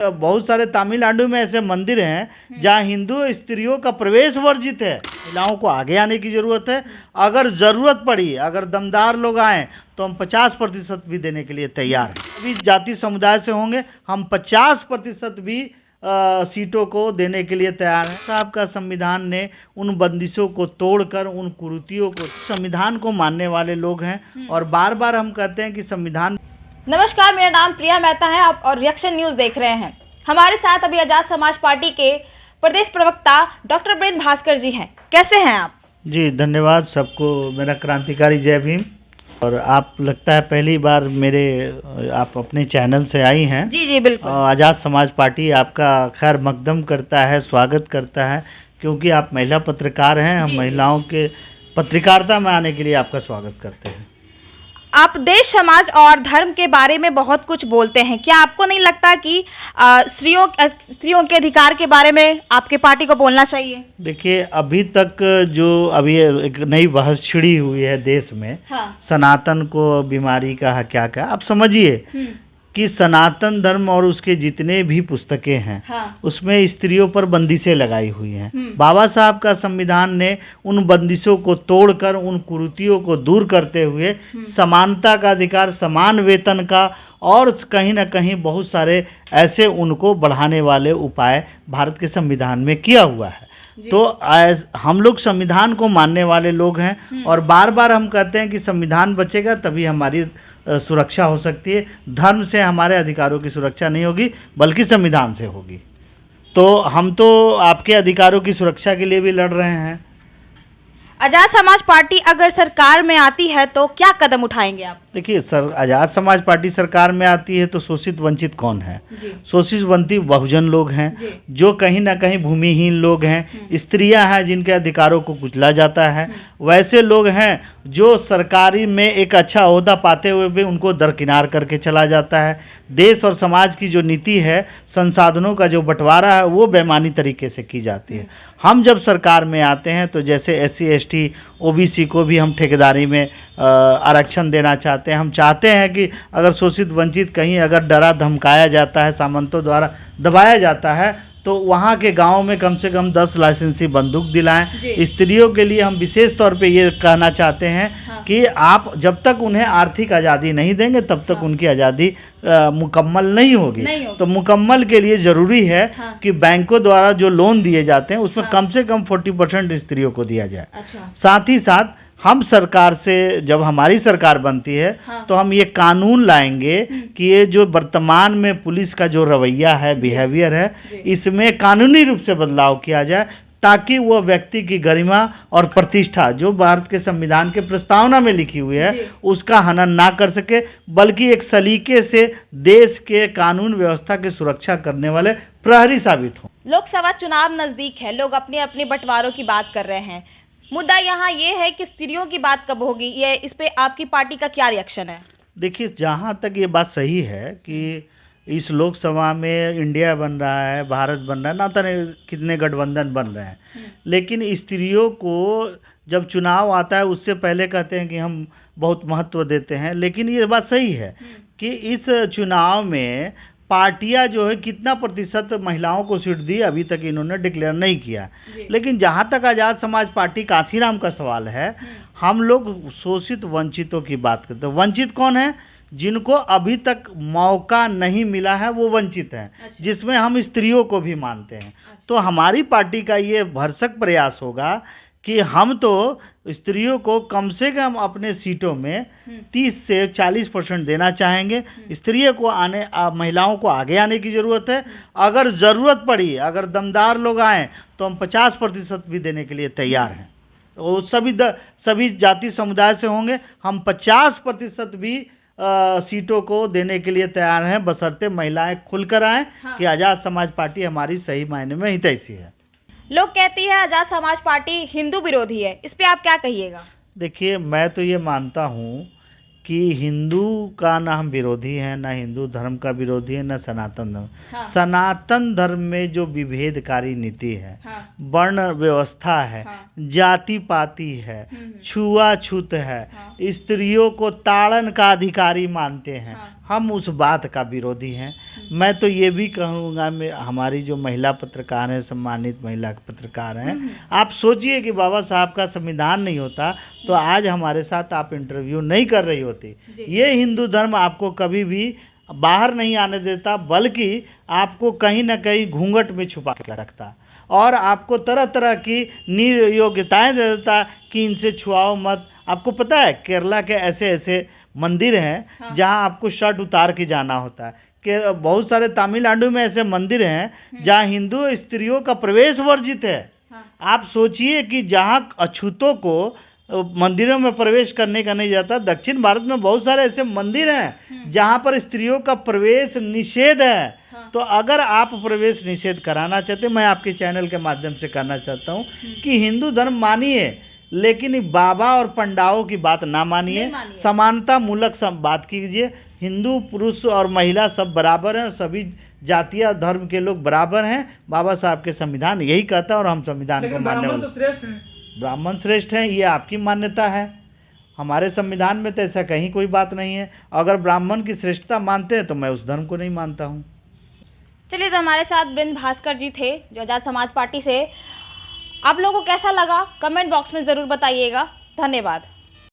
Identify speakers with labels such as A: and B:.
A: बहुत सारे तमिलनाडु में ऐसे मंदिर हैं जहां हिंदू स्त्रियों का प्रवेश वर्जित है। महिलाओं को आगे आने की ज़रूरत है। अगर ज़रूरत पड़ी, अगर दमदार लोग आएँ तो हम 50% भी देने के लिए तैयार हैं। अभी जाति समुदाय से होंगे, हम 50% भी सीटों को देने के लिए तैयार हैं। साहब का संविधान ने उन बंदिशों को तोड़कर, उन कुरीतियों को, संविधान को मानने वाले लोग हैं और बार बार हम कहते हैं कि संविधान।
B: नमस्कार, मेरा नाम प्रिया मेहता है आप और रिएक्शन न्यूज देख रहे हैं। हमारे साथ अभी आजाद समाज पार्टी के प्रदेश प्रवक्ता डॉक्टर वीरेंद्र भास्कर जी हैं। कैसे हैं आप? जी
A: धन्यवाद सबको, मेरा क्रांतिकारी जय भीम। और आप लगता है पहली बार आप अपने चैनल से आई हैं।
B: जी बिल्कुल।
A: आजाद समाज पार्टी आपका खैर मकदम करता है, स्वागत करता है, क्योंकि आप महिला पत्रकार हैं। हम महिलाओं के पत्रकारिता में आने के लिए आपका स्वागत करते हैं।
B: आप देश, समाज और धर्म के बारे में बहुत कुछ बोलते हैं। क्या आपको नहीं लगता कि स्त्रियों के अधिकार के बारे में आपके पार्टी को बोलना चाहिए?
A: देखिए, अभी तक अभी एक नई बहस छिड़ी हुई है देश में।
B: हाँ।
A: सनातन को बीमारी का क्या क्या, आप समझिए कि सनातन धर्म और उसके जितने भी पुस्तकें हैं, हाँ, उसमें स्त्रियों पर बंदिशें लगाई हुई हैं। बाबा साहब का संविधान ने उन बंदिशों को तोड़कर, उन कुरीतियों को दूर करते हुए समानता का अधिकार, समान वेतन का और कहीं ना कहीं बहुत सारे ऐसे उनको बढ़ाने वाले उपाय भारत के संविधान में किया हुआ है। तो हम लोग संविधान को मानने वाले लोग हैं और बार बार हम कहते हैं कि संविधान बचेगा तभी हमारी सुरक्षा हो सकती है। धर्म से हमारे अधिकारों की सुरक्षा नहीं होगी, बल्कि संविधान से होगी। तो हम तो आपके अधिकारों की सुरक्षा के लिए भी लड़ रहे हैं।
B: आजाद समाज पार्टी अगर सरकार में आती है तो क्या कदम उठाएंगे आप? देखिए
A: सर, आजाद समाज पार्टी सरकार में आती है तो शोषित वंचित कौन है? शोषित वंचित बहुजन लोग हैं, जो कहीं ना कहीं भूमिहीन लोग हैं, स्त्रियां हैं जिनके अधिकारों को कुचला जाता है, वैसे लोग हैं जो सरकारी में एक अच्छा ओहदा पाते हुए भी उनको दरकिनार करके चला जाता है। देश और समाज की जो नीति है, संसाधनों का जो बंटवारा है, वो बेईमानी तरीके से की जाती है। हम जब सरकार में आते हैं तो जैसे SC ST OBC को भी हम ठेकेदारी में आरक्षण देना चाहते हैं। हम चाहते हैं कि अगर शोषित वंचित कहीं अगर डरा धमकाया जाता है, सामंतों द्वारा दबाया जाता है, तो वहाँ के गांव में कम से कम 10 लाइसेंसी बंदूक दिलाएं। स्त्रियों के लिए हम विशेष तौर पे ये कहना चाहते हैं कि आप जब तक उन्हें आर्थिक आज़ादी नहीं देंगे तब तक उनकी आज़ादी मुकम्मल नहीं होगी। तो मुकम्मल के लिए ज़रूरी है कि बैंकों द्वारा जो लोन दिए जाते हैं उसमें कम से कम 40% स्त्रियों को दिया जाए। साथ ही साथ हम सरकार से, जब हमारी सरकार बनती है, तो हम ये कानून लाएंगे कि ये जो वर्तमान में पुलिस का जो रवैया है, बिहेवियर है, इसमें कानूनी रूप से बदलाव किया जाए, ताकि वो व्यक्ति की गरिमा और प्रतिष्ठा जो भारत के संविधान के प्रस्तावना में लिखी हुई है उसका हनन ना कर सके, बल्कि एक सलीके से देश के कानून व्यवस्था की सुरक्षा करने वाले प्रहरी साबित हों।
B: लोकसभा चुनाव नजदीक है, लोग अपने अपने बंटवारों की बात कर रहे हैं। मुद्दा यहाँ ये है कि स्त्रियों की बात कब होगी, ये इस पे आपकी पार्टी का क्या रिएक्शन है?
A: देखिए, जहाँ तक ये बात सही है कि इस लोकसभा में इंडिया बन रहा है, भारत बन रहा है, ना जाने कितने गठबंधन बन रहे हैं, लेकिन स्त्रियों को जब चुनाव आता है उससे पहले कहते हैं कि हम बहुत महत्व देते हैं। लेकिन ये बात सही है कि इस चुनाव में पार्टियां जो है कितना प्रतिशत महिलाओं को सीट दी अभी तक इन्होंने डिक्लेयर नहीं किया। लेकिन जहां तक आज़ाद समाज पार्टी कांशीराम का सवाल है, हम लोग शोषित वंचितों की बात करते हैं। वंचित कौन है? जिनको अभी तक मौका नहीं मिला है वो वंचित हैं, जिसमें हम स्त्रियों को भी मानते हैं। तो हमारी पार्टी का ये भरसक प्रयास होगा कि हम तो स्त्रियों को कम से कम अपने सीटों में 30 से 40% देना चाहेंगे। स्त्रियों को महिलाओं को आगे आने की ज़रूरत है। अगर ज़रूरत पड़ी, अगर दमदार लोग आएँ तो हम 50% भी देने के लिए तैयार हैं। वो सभी जाति समुदाय से होंगे, हम 50% भी सीटों को देने के लिए तैयार हैं, बशर्ते महिलाएं खुलकर आएँ कि आज़ाद समाज पार्टी हमारी सही मायने में हितैषी है।
B: लोग कहती है आजाद समाज पार्टी हिंदू विरोधी है, इस पे आप क्या कहिएगा?
A: देखिए, मैं तो ये मानता हूँ कि हिंदू का ना हम विरोधी हैं, ना हिंदू धर्म का विरोधी है, ना सनातन धर्म। सनातन धर्म में जो विभेदकारी नीति है, वर्ण व्यवस्था है, जाति पाति है, छुआछूत है, स्त्रियों को ताड़न का अधिकारी मानते हैं, हम उस बात का विरोधी हैं। मैं तो ये भी कहूँगा, मैं हमारी जो महिला पत्रकार हैं, सम्मानित महिला पत्रकार हैं, आप सोचिए कि बाबा साहब का संविधान नहीं होता तो आज हमारे साथ आप इंटरव्यू नहीं कर रही होती। ये हिंदू धर्म आपको कभी भी बाहर नहीं आने देता, बल्कि आपको कहीं ना कहीं घूंघट में छुपा के रखता और आपको तरह तरह की नियोग्यताएं दे देता कि इनसे छुआओ मत। आपको पता है केरला के ऐसे ऐसे मंदिर हैं जहां आपको शर्ट उतार के जाना होता है, कि बहुत सारे तमिलनाडु में ऐसे मंदिर हैं जहां हिंदू स्त्रियों का प्रवेश वर्जित है। आप सोचिए कि जहां अछूतों को मंदिरों में प्रवेश करने का नहीं जाता, दक्षिण भारत में बहुत सारे ऐसे मंदिर हैं जहां पर स्त्रियों का प्रवेश निषेध है। तो अगर आप प्रवेश निषेध कराना चाहते, मैं आपके चैनल के माध्यम से कहना चाहता हूं कि हिंदू धर्म मानिए, लेकिन बाबा और पंडाओं की बात ना मानिए, समानता मूलक सब बात कीजिए। हिंदू पुरुष और महिला सब बराबर हैं, सभी जातीय धर्म के लोग बराबर हैं। बाबा साहब के संविधान यही कहता है और हम संविधान को मानने वाले।
C: श्रेष्ठ हैं,
A: ब्राह्मण श्रेष्ठ हैं, ये आपकी मान्यता है। हमारे संविधान में तो ऐसा कहीं कोई बात नहीं है। अगर ब्राह्मण की श्रेष्ठता मानते हैं तो मैं उस धर्म को नहीं मानता हूँ।
B: चलिए, तो हमारे साथ बृंद भास्कर जी थे जो आज़ाद समाज पार्टी से। आप लोगों को कैसा लगा कमेंट बॉक्स में ज़रूर बताइएगा। धन्यवाद।